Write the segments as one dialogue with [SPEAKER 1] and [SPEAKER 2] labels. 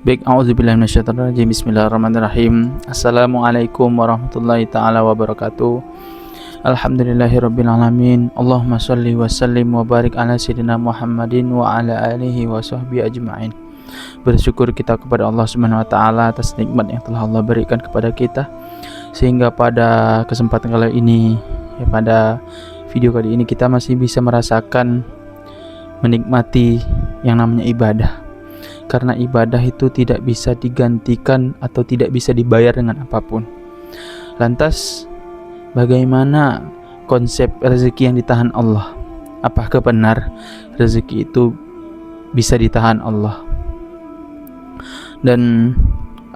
[SPEAKER 1] Baik, auzubillahi minasyaitonirrajim. Bismillahirrahmanirrahim. Assalamualaikum warahmatullahi taala wabarakatuh. Alhamdulillahirabbil alamin. Allahumma shalli wa sallim wa barik ala sayyidina Muhammadin wa ala alihi wa sahbihi ajma'in. Bersyukur kita kepada Allah Subhanahu wa taala atas nikmat yang telah Allah berikan kepada kita, sehingga pada kesempatan kali ini, pada video kali ini kita masih bisa merasakan menikmati yang namanya ibadah. Karena ibadah itu tidak bisa digantikan atau tidak bisa dibayar dengan apapun. Lantas, bagaimana konsep rezeki yang ditahan Allah? Apakah benar rezeki itu bisa ditahan Allah? Dan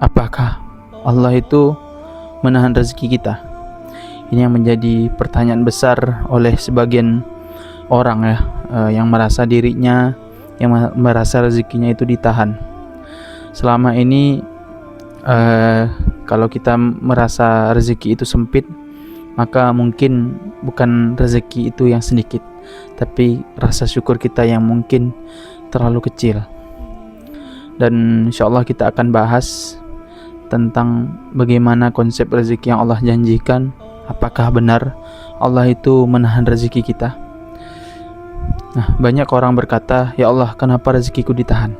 [SPEAKER 1] apakah Allah itu menahan rezeki kita? Ini yang menjadi pertanyaan besar oleh sebagian orang yang merasa dirinya, yang merasa rezekinya itu ditahan. Selama ini kalau kita merasa rezeki itu sempit, maka mungkin bukan rezeki itu yang sedikit, tapi rasa syukur kita yang mungkin terlalu kecil. Dan insyaallah kita akan bahas tentang bagaimana konsep rezeki yang Allah janjikan. Apakah benar Allah itu menahan rezeki kita? Nah, banyak orang berkata, "Ya Allah, kenapa rezekiku ditahan?"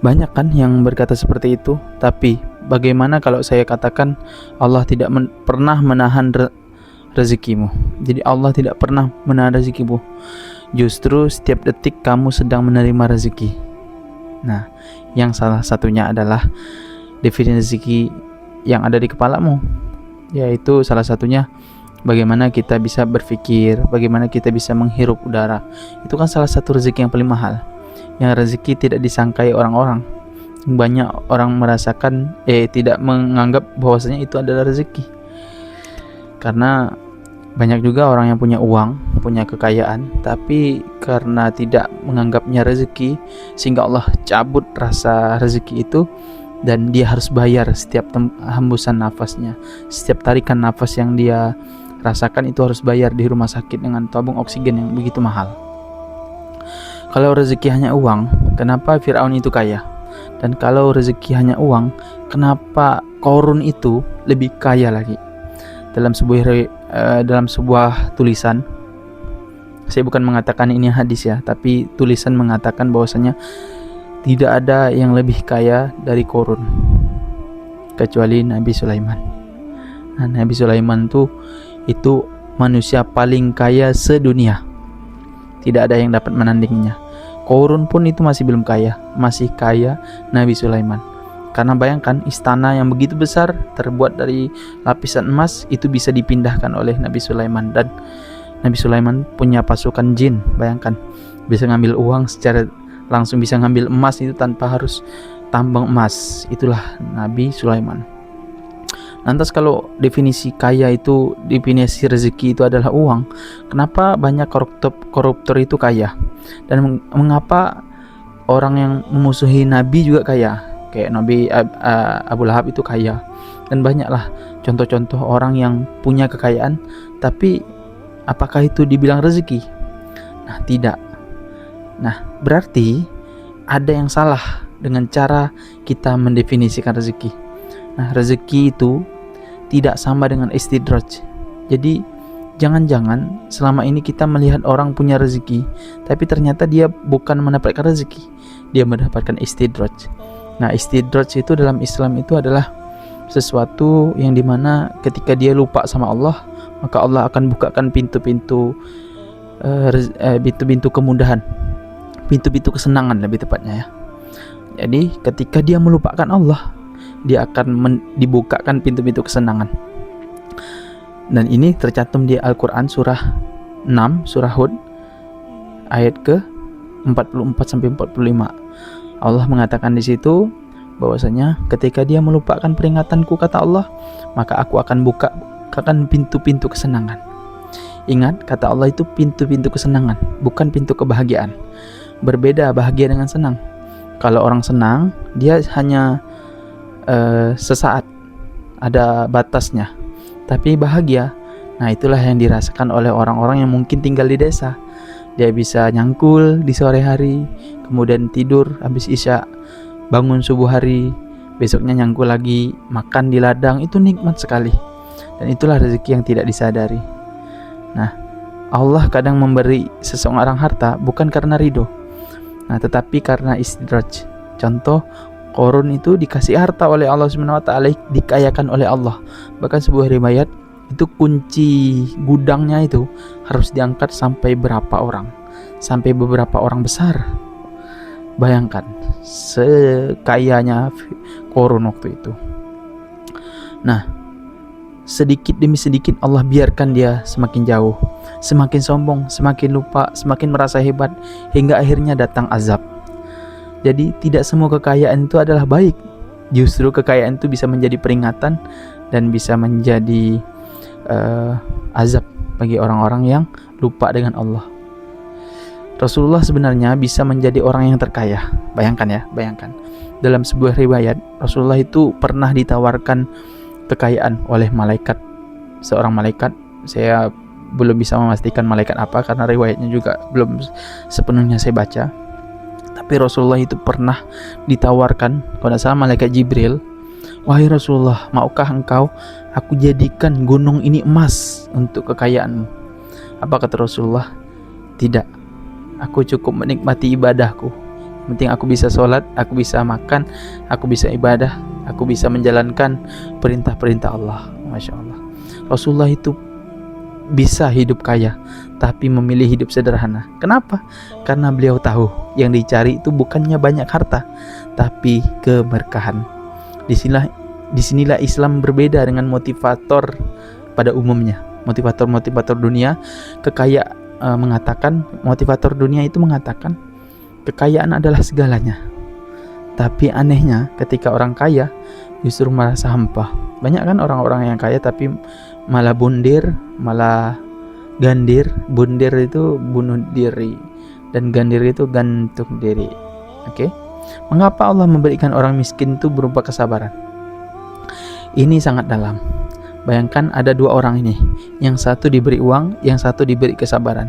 [SPEAKER 1] Banyak kan yang berkata seperti itu. Tapi bagaimana kalau saya katakan Allah tidak pernah menahan rezekimu? Jadi Allah tidak pernah menahan rezekimu. Justru setiap detik kamu sedang menerima rezeki. Nah, yang salah satunya adalah definisi rezeki yang ada di kepalamu, yaitu salah satunya bagaimana kita bisa berpikir, bagaimana kita bisa menghirup udara. Itu kan salah satu rezeki yang paling mahal, yang rezeki tidak disangkai orang-orang. Banyak orang merasakan tidak menganggap bahwasanya itu adalah rezeki. Karena banyak juga orang yang punya uang, punya kekayaan, tapi karena tidak menganggapnya rezeki, sehingga Allah cabut rasa rezeki itu, dan dia harus bayar setiap hembusan nafasnya, setiap tarikan nafas yang dia rasakan itu harus bayar di rumah sakit dengan tabung oksigen yang begitu mahal. Kalau rezeki hanya uang, kenapa Firaun itu kaya? Dan kalau rezeki hanya uang, kenapa Qarun itu lebih kaya lagi? Dalam sebuah tulisan, saya bukan mengatakan ini hadis ya, tapi tulisan mengatakan bahwasanya tidak ada yang lebih kaya dari Qarun kecuali Nabi Sulaiman. Nah, Nabi Sulaiman itu manusia paling kaya sedunia. Tidak ada yang dapat menandinginya. Qarun pun itu masih belum kaya, masih kaya Nabi Sulaiman. Karena bayangkan, istana yang begitu besar terbuat dari lapisan emas itu bisa dipindahkan oleh Nabi Sulaiman. Dan Nabi Sulaiman punya pasukan jin. Bayangkan, bisa ngambil uang secara langsung, bisa ngambil emas itu tanpa harus tambang emas. Itulah Nabi Sulaiman. Lantas kalau definisi kaya itu, definisi rezeki itu adalah uang, kenapa banyak koruptor itu kaya? Dan mengapa orang yang memusuhi Nabi juga kaya? Kayak Nabi Abu Lahab itu kaya. Dan banyaklah contoh-contoh orang yang punya kekayaan, tapi apakah itu dibilang rezeki? Nah, tidak. Nah, berarti ada yang salah dengan cara kita mendefinisikan rezeki. Nah, rezeki itu tidak sama dengan istidraj. Jadi jangan-jangan selama ini kita melihat orang punya rezeki, tapi ternyata dia bukan mendapatkan rezeki, dia mendapatkan istidraj. Nah, istidraj itu dalam Islam itu adalah sesuatu yang dimana ketika dia lupa sama Allah, maka Allah akan bukakan pintu-pintu kemudahan, pintu-pintu kesenangan lebih tepatnya ya. Jadi ketika dia melupakan Allah, dia akan dibukakan pintu-pintu kesenangan. Dan ini tercantum di Al-Quran surah 6, surah Hud, ayat ke 44-45. Allah mengatakan di situ bahwasanya ketika dia melupakan peringatanku, kata Allah, maka aku akan bukakan pintu-pintu kesenangan. Ingat, kata Allah itu pintu-pintu kesenangan, bukan pintu kebahagiaan. Berbeda bahagia dengan senang. Kalau orang senang, dia hanya sesaat, ada batasnya. Tapi bahagia, nah itulah yang dirasakan oleh orang-orang yang mungkin tinggal di desa. Dia bisa nyangkul di sore hari, kemudian tidur habis isya, bangun subuh hari, besoknya nyangkul lagi, makan di ladang, itu nikmat sekali. Dan itulah rezeki yang tidak disadari. Nah, Allah kadang memberi seseorang harta bukan karena ridho, tetapi karena istidraj. Contoh, Qarun itu dikasih harta oleh Allah Subhanahu wa taala, dikayakan oleh Allah. Bahkan sebuah riwayat itu kunci gudangnya itu harus diangkat sampai berapa orang? Sampai beberapa orang besar. Bayangkan sekayanya Qarun waktu itu. Nah, sedikit demi sedikit Allah biarkan dia semakin jauh, semakin sombong, semakin lupa, semakin merasa hebat, hingga akhirnya datang azab. Jadi tidak semua kekayaan itu adalah baik. Justru kekayaan itu bisa menjadi peringatan dan bisa menjadi azab bagi orang-orang yang lupa dengan Allah. Rasulullah sebenarnya bisa menjadi orang yang terkaya. Bayangkan. Dalam sebuah riwayat, Rasulullah itu pernah ditawarkan kekayaan oleh malaikat. Seorang malaikat, saya belum bisa memastikan malaikat apa karena riwayatnya juga belum sepenuhnya saya baca. Tapi Rasulullah itu pernah ditawarkan, kalau tidak salah malaikat Jibril, "Wahai Rasulullah, maukah engkau aku jadikan gunung ini emas untuk kekayaanmu?" Apa kata Rasulullah? Tidak, aku cukup menikmati ibadahku. Yang penting aku bisa sholat, aku bisa makan, aku bisa ibadah, aku bisa menjalankan perintah-perintah Allah. Masya Allah. Rasulullah itu bisa hidup kaya, tapi memilih hidup sederhana. Kenapa? Karena beliau tahu yang dicari itu bukannya banyak harta, tapi keberkahan. Disinilah Islam berbeda dengan motivator pada umumnya. Motivator dunia motivator dunia itu mengatakan kekayaan adalah segalanya. Tapi anehnya ketika orang kaya justru merasa hampa. Banyak kan orang-orang yang kaya tapi malah bundir, malah gandir. Bundir itu bunuh diri dan gandir itu gantung diri. Oke? Mengapa Allah memberikan orang miskin itu berupa kesabaran? Ini sangat dalam. Bayangkan ada dua orang ini, yang satu diberi uang, yang satu diberi kesabaran.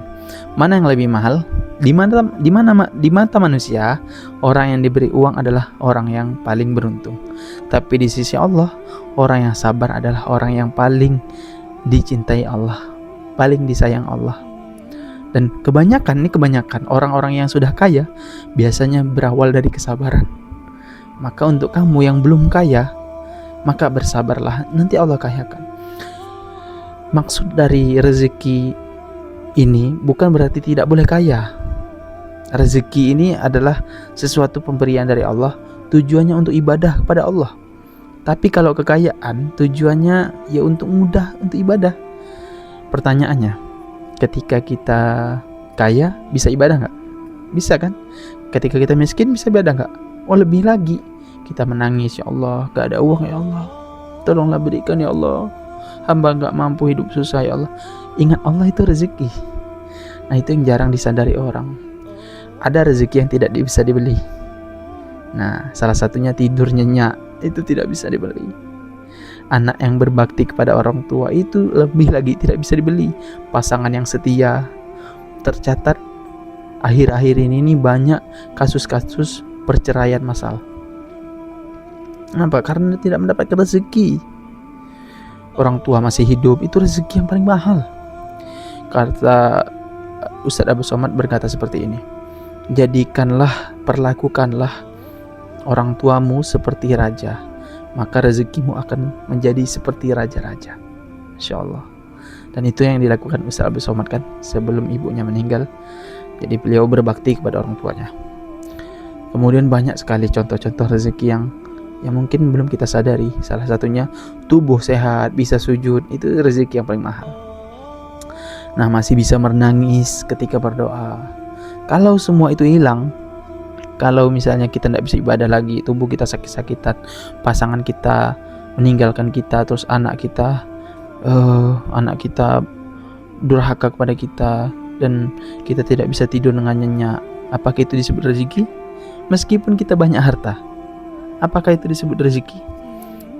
[SPEAKER 1] Mana yang lebih mahal? Di mata manusia, orang yang diberi uang adalah orang yang paling beruntung. Tapi di sisi Allah, orang yang sabar adalah orang yang paling dicintai Allah, paling disayang Allah. Dan kebanyakan orang-orang yang sudah kaya biasanya berawal dari kesabaran. Maka untuk kamu yang belum kaya, maka bersabarlah, nanti Allah kayakan. Maksud dari rezeki ini bukan berarti tidak boleh kaya. Rezeki ini adalah sesuatu pemberian dari Allah, tujuannya untuk ibadah kepada Allah. Tapi kalau kekayaan tujuannya ya untuk mudah, untuk ibadah. Pertanyaannya, ketika kita kaya bisa ibadah nggak? Bisa kan? Ketika kita miskin bisa ibadah nggak? Oh, lebih lagi. Kita menangis, ya Allah, gak ada uang ya Allah, tolonglah berikan ya Allah, hamba gak mampu hidup susah ya Allah. Ingat Allah itu rezeki. Nah, itu yang jarang disadari orang. Ada rezeki yang tidak bisa dibeli. Nah, salah satunya tidur nyenyak, itu tidak bisa dibeli. Anak yang berbakti kepada orang tua itu lebih lagi tidak bisa dibeli. Pasangan yang setia. Tercatat akhir-akhir ini banyak kasus-kasus perceraian massal. Kenapa? Karena tidak mendapatkan rezeki. Orang tua masih hidup, itu rezeki yang paling mahal. Kata Ustadz Abu Somad berkata seperti ini, perlakukanlah orang tuamu seperti raja, maka rezekimu akan menjadi seperti raja-raja. Insya Allah. Dan itu yang dilakukan Ustadz Abu Somad kan sebelum ibunya meninggal. Jadi beliau berbakti kepada orang tuanya. Kemudian banyak sekali contoh-contoh rezeki yang mungkin belum kita sadari. Salah satunya tubuh sehat, bisa sujud, itu rezeki yang paling mahal. Nah, masih bisa menangis ketika berdoa. Kalau semua itu hilang, kalau misalnya kita tidak bisa ibadah lagi, tubuh kita sakit-sakitan, pasangan kita meninggalkan kita, terus anak kita durhaka kepada kita, dan kita tidak bisa tidur dengan nyenyak, apakah itu disebut rezeki? Meskipun kita banyak harta, apakah itu disebut rezeki?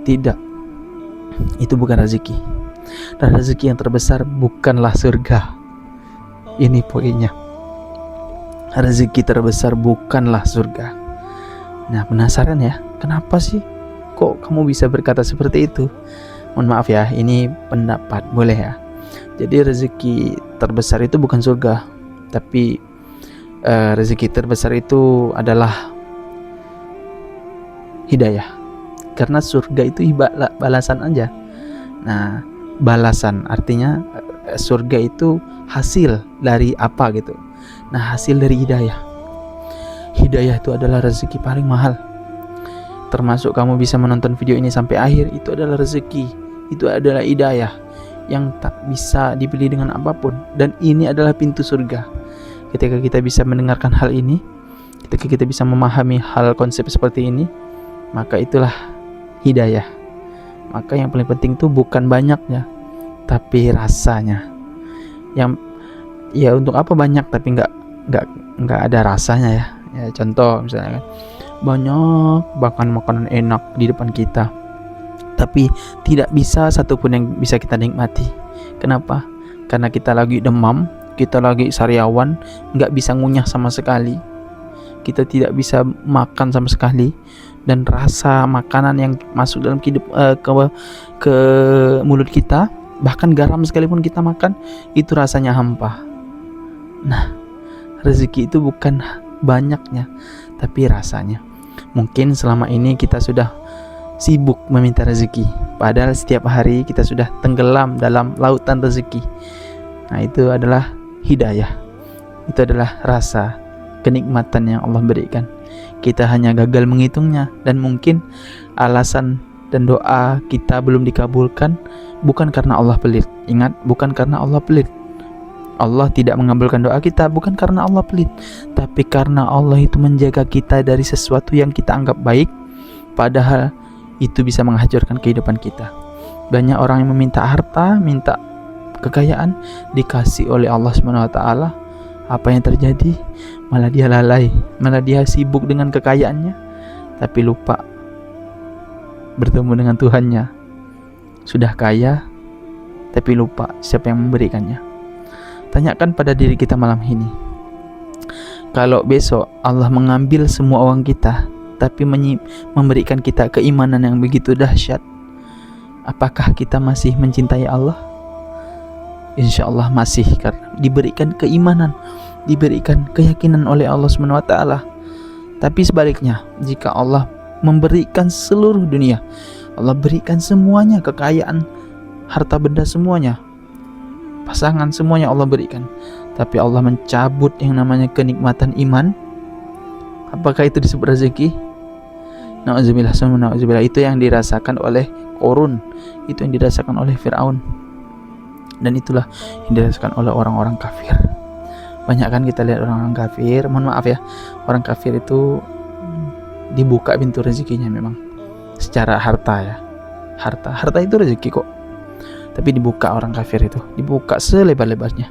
[SPEAKER 1] Tidak. Itu bukan rezeki. Dan rezeki yang terbesar bukanlah surga. Ini poinnya. Rezeki terbesar bukanlah surga. Nah, penasaran ya, kenapa sih kok kamu bisa berkata seperti itu? Mohon maaf ya, ini pendapat, boleh ya. Jadi rezeki terbesar itu bukan surga, tapi rezeki terbesar itu adalah hidayah. Karena surga itu balasan aja. Nah, balasan artinya surga itu hasil dari apa gitu. Nah, hasil dari hidayah. Hidayah itu adalah rezeki paling mahal. Termasuk kamu bisa menonton video ini sampai akhir, itu adalah rezeki. Itu adalah hidayah yang tak bisa dibeli dengan apapun. Dan ini adalah pintu surga. Ketika kita bisa mendengarkan hal ini, ketika kita bisa memahami hal konsep seperti ini, maka itulah hidayah. Maka yang paling penting itu bukan banyaknya, tapi rasanya. Yang ya untuk apa banyak tapi nggak ada rasanya ya. Ya contoh misalnya kan, banyak bahkan makanan enak di depan kita, tapi tidak bisa satupun yang bisa kita nikmati. Kenapa? Karena kita lagi demam, kita lagi sariawan, nggak bisa ngunyah sama sekali, kita tidak bisa makan sama sekali, dan rasa makanan yang masuk dalam ke mulut kita, bahkan garam sekalipun kita makan, itu rasanya hampa. Nah, rezeki itu bukan banyaknya, tapi rasanya. Mungkin selama ini kita sudah sibuk meminta rezeki, padahal setiap hari kita sudah tenggelam dalam lautan rezeki. Nah, itu adalah hidayah. Itu adalah rasa kenikmatan yang Allah berikan. Kita hanya gagal menghitungnya, dan mungkin alasan dan doa kita belum dikabulkan bukan karena Allah pelit. Ingat, bukan karena Allah pelit. Allah tidak mengabulkan doa kita bukan karena Allah pelit, tapi karena Allah itu menjaga kita dari sesuatu yang kita anggap baik, padahal itu bisa menghancurkan kehidupan kita. Banyak orang yang meminta harta, minta kekayaan, dikasih oleh Allah SWT. Apa yang terjadi? Malah dia lalai, malah dia sibuk dengan kekayaannya, tapi lupa bertemu dengan Tuhannya. Sudah kaya, tapi lupa siapa yang memberikannya. Tanyakan pada diri kita malam ini, kalau besok Allah mengambil semua uang kita, tapi memberikan kita keimanan yang begitu dahsyat, apakah kita masih mencintai Allah? Insya Allah masih, karena diberikan keimanan, diberikan keyakinan oleh Allah SWT. Tapi sebaliknya, jika Allah memberikan seluruh dunia, Allah berikan semuanya, kekayaan, harta benda semuanya, pasangan semuanya Allah berikan, tapi Allah mencabut yang namanya kenikmatan iman, apakah itu disebut rezeki? Na'udzubillah, na'udzubillah. Itu yang dirasakan oleh Qarun, itu yang dirasakan oleh Fir'aun, dan itulah yang dirasakan oleh orang-orang kafir. Banyak kan kita lihat orang-orang kafir, mohon maaf ya, orang kafir itu dibuka pintu rezekinya memang secara harta ya. Harta itu rezeki kok, tapi dibuka orang kafir itu, dibuka selebar-lebarnya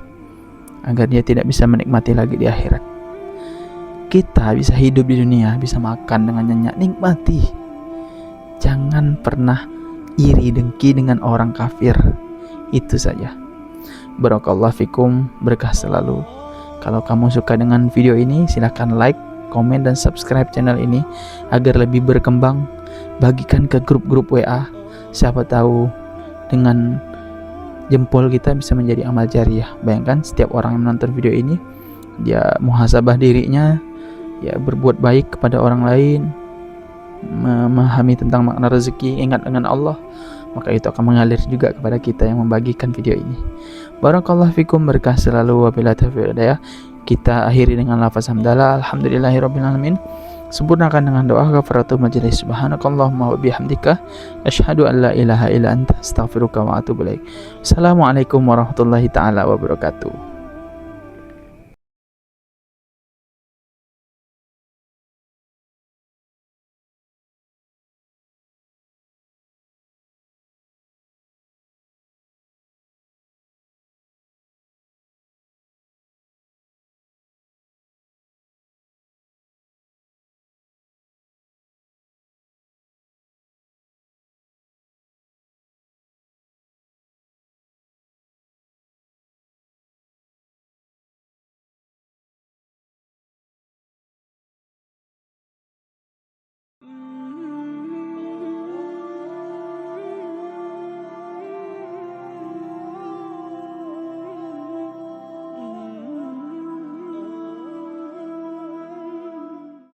[SPEAKER 1] agar dia tidak bisa menikmati lagi di akhirat. Kita bisa hidup di dunia, bisa makan dengan nyenyak, nikmati. Jangan pernah iri dengki dengan orang kafir. Itu saja. Barakallahu fikum, berkah selalu. Kalau kamu suka dengan video ini, silahkan like, komen, dan subscribe channel ini agar lebih berkembang. Bagikan ke grup-grup WA. Siapa tahu dengan jempol kita bisa menjadi amal jariah. Bayangkan setiap orang yang menonton video ini, dia muhasabah dirinya, ya berbuat baik kepada orang lain, memahami tentang makna rezeki, ingat dengan Allah, maka itu akan mengalir juga kepada kita yang membagikan video ini. Barakallahu fikum, berkah selalu. Wabillahi taufiq wal hidayah. Kita akhiri dengan lafaz hamdalah, alhamdulillahirabbil alamin. Sempurnakan dengan doa kafaratul majelis. Subhanakallahumma wa bihamdika, asyhadu an la ilaha illa anta, astaghfiruka wa atubu ilaik. Assalamualaikum warahmatullahi taala wabarakatuh.